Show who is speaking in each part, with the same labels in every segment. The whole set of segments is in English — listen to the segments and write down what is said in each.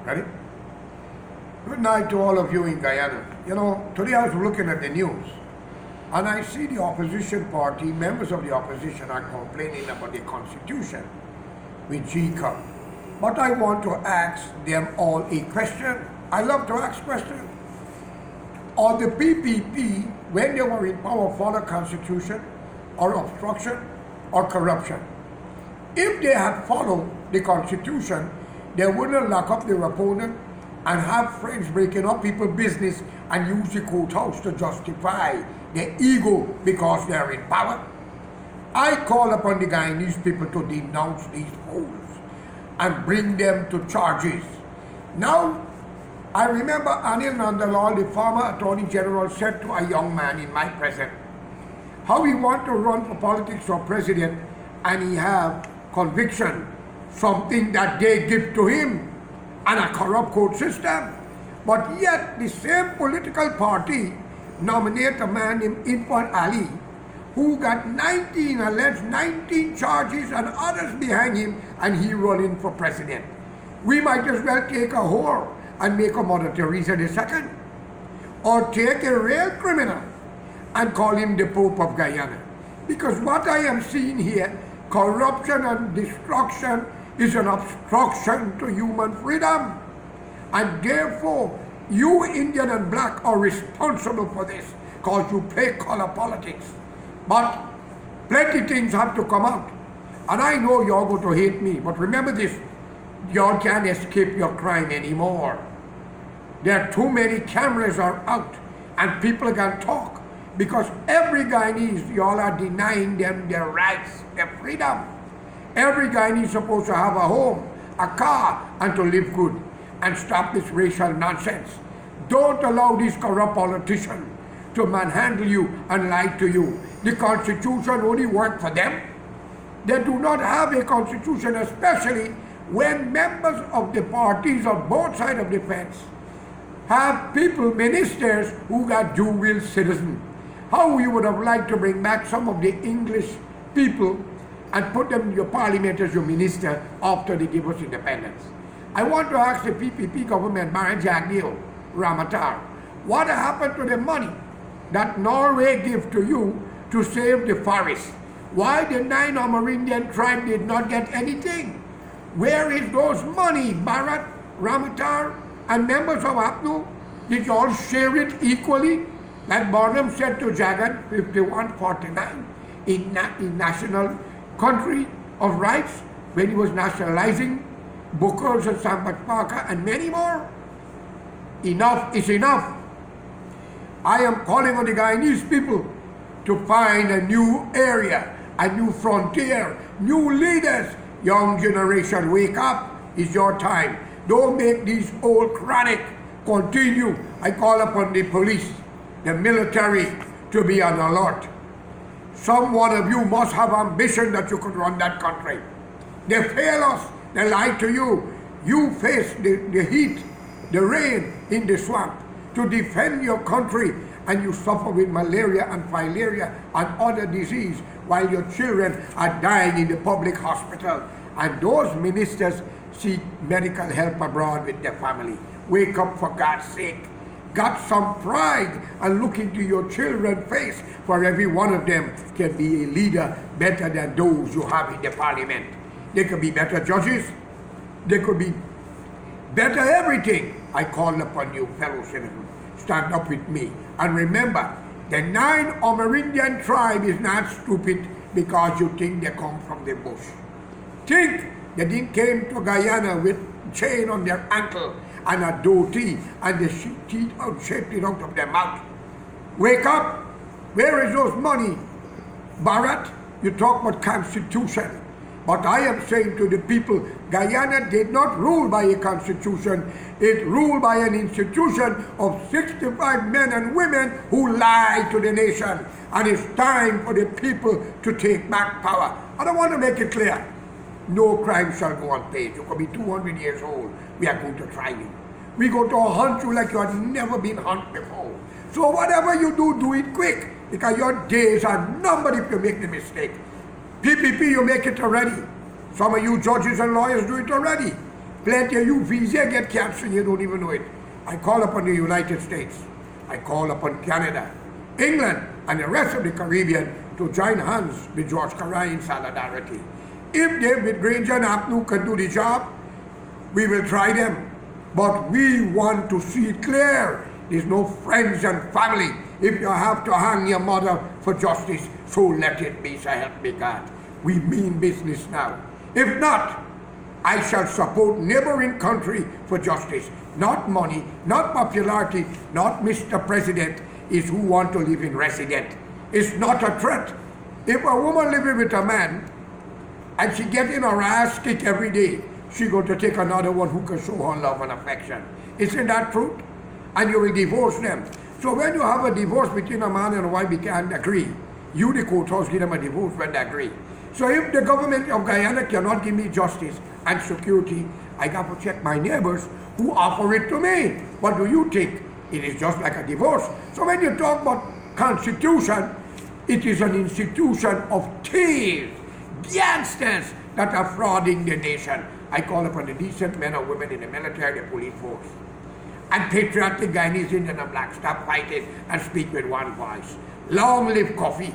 Speaker 1: Ready? Good night to all of you in Guyana. You know, today I was looking at the news and I see the opposition party, members of the opposition are complaining about the constitution with G-Cup. But I want to ask them all a question. I love to ask questions. Or the PPP, when they were in power, follow constitution or obstruction or corruption? If they had followed the constitution, they wouldn't lock up their opponent and have friends breaking up people's business and use the courthouse to justify their ego because they are in power. I call upon the Guyanese people to denounce these fools and bring them to charges. Now, I remember Anil Nandalal, the former Attorney General, said to a young man in my presence how he want to run for politics or president and he have conviction, something that they give to him, and a corrupt court system. But yet the same political party nominate a man named Irfan Ali who got 19 charges and others behind him, and he running for president. We might as well take a whore and make a Mother Teresa II, or take a real criminal and call him the Pope of Guyana. Because what I am seeing here, corruption and destruction, is an obstruction to human freedom. And therefore, you Indian and black are responsible for this because you play color politics. But plenty things have to come out. And I know you're going to hate me, but remember this, y'all can't escape your crime anymore. There are too many cameras are out and people can talk because every Guyanese, y'all are denying them their rights, their freedom. Every Guyanese is supposed to have a home, a car, and to live good and stop this racial nonsense. Don't allow these corrupt politicians to manhandle you and lie to you. The Constitution only works for them. They do not have a Constitution, especially when members of the parties on both sides of the fence have people, ministers, who got dual citizens. How we would have liked to bring back some of the English people and put them in your parliament as your minister after they give us independence. I want to ask the PPP government, Baron Jagdeo Ramatar, what happened to the money that Norway gave to you to save the forest? Why the 9 Amerindian tribe did not get anything? Where is those money, Bharat, Ramatar, and members of APNU? Did you all share it equally? Like Barnum said to Jagan, 51-49, in national country of rights, when he was nationalizing Booker's and Sambat Parker and many more. Enough is enough. I am calling on the Guyanese people to find a new area, a new frontier, new leaders. Young generation, wake up. It's your time. Don't make these old chronic continue. I call upon the police, the military, to be on alert. Some one of you must have ambition that you could run that country. They fail us. They lie to you. You face the heat, the rain in the swamp to defend your country, and you suffer with malaria and filaria and other disease while your children are dying in the public hospital. And those ministers seek medical help abroad with their family. Wake up, for God's sake. Got some pride and look into your children's face, for every one of them can be a leader better than those you have in the parliament. They could be better judges. They could be better everything. I call upon you, fellow citizens, stand up with me. And remember, the 9 Amerindian tribe is not stupid because you think they come from the bush. Think they didn't came to Guyana with chain on their ankle and a dhoti and the teeth out, shaped it out of their mouth. Wake up! Where is those money? Bharat, you talk about constitution. But I am saying to the people, Guyana did not rule by a constitution. It ruled by an institution of 65 men and women who lie to the nation. And it's time for the people to take back power. I don't want to make it clear. No crime shall go unpaid. You could be 200 years old. We are going to try you. We're going to hunt you like you have never been hunted before. So whatever you do, do it quick, because your days are numbered if you make the mistake. PPP, you make it already. Some of you judges and lawyers do it already. Plenty of you visa get canceled, you don't even know it. I call upon the United States. I call upon Canada, England, and the rest of the Caribbean to join hands with George Karai in solidarity. If David Granger and Apnu can do the job, we will try them. But we want to see it clear. There's no friends and family. If you have to hang your mother for justice, so let it be, so help me God. We mean business now. If not, I shall support neighboring country for justice. Not money, not popularity, not Mr. President, is who want to live in resident. It's not a threat. If a woman living with a man and she getting her ass kicked every day, she going to take another one who can show her love and affection. Isn't that truth? And you will divorce them. So when you have a divorce between a man and a wife, they can't agree. You, the courthouse, give them a divorce when they agree. So if the government of Guyana cannot give me justice and security, I got to check my neighbors who offer it to me. What do you think? It is just like a divorce. So when you talk about constitution, it is an institution of thieves, gangsters that are frauding the nation. I call upon the decent men and women in the military, the police force, and patriotic Guyanese, Indian and black, stop fighting and speak with one voice. Long live Kofi,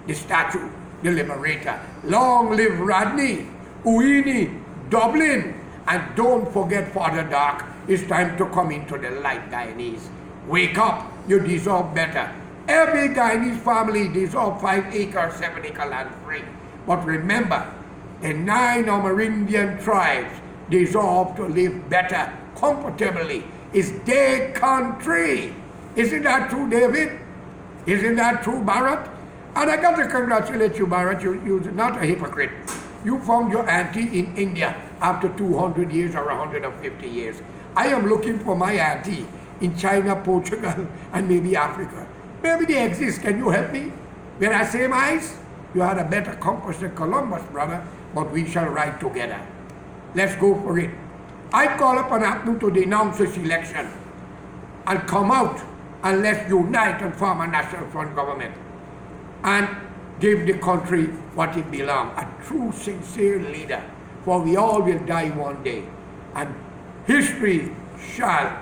Speaker 1: the statue, the liberator. Long live Rodney, Uini, Dublin. And don't forget Father Dark. It's time to come into the light, Guyanese. Wake up, you deserve better. Every Guyanese family deserves 5 acres, 7 acre land free. But remember, the 9 Amerindian tribes deserve to live better, comfortably. It's their country. Isn't that true, David? Isn't that true, Barrett? And I got to congratulate you, Barrett. You're not a hypocrite. You found your auntie in India after 200 years or 150 years. I am looking for my auntie in China, Portugal, and maybe Africa. Maybe they exist. Can you help me? When I say eyes, you had a better compass than Columbus, brother, but we shall ride together. Let's go for it. I call upon Apnu to denounce this election and come out and let's unite and form a national front government and give the country what it belongs, a true, sincere leader. For we all will die one day, and history shall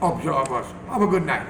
Speaker 1: observe us. Have a good night.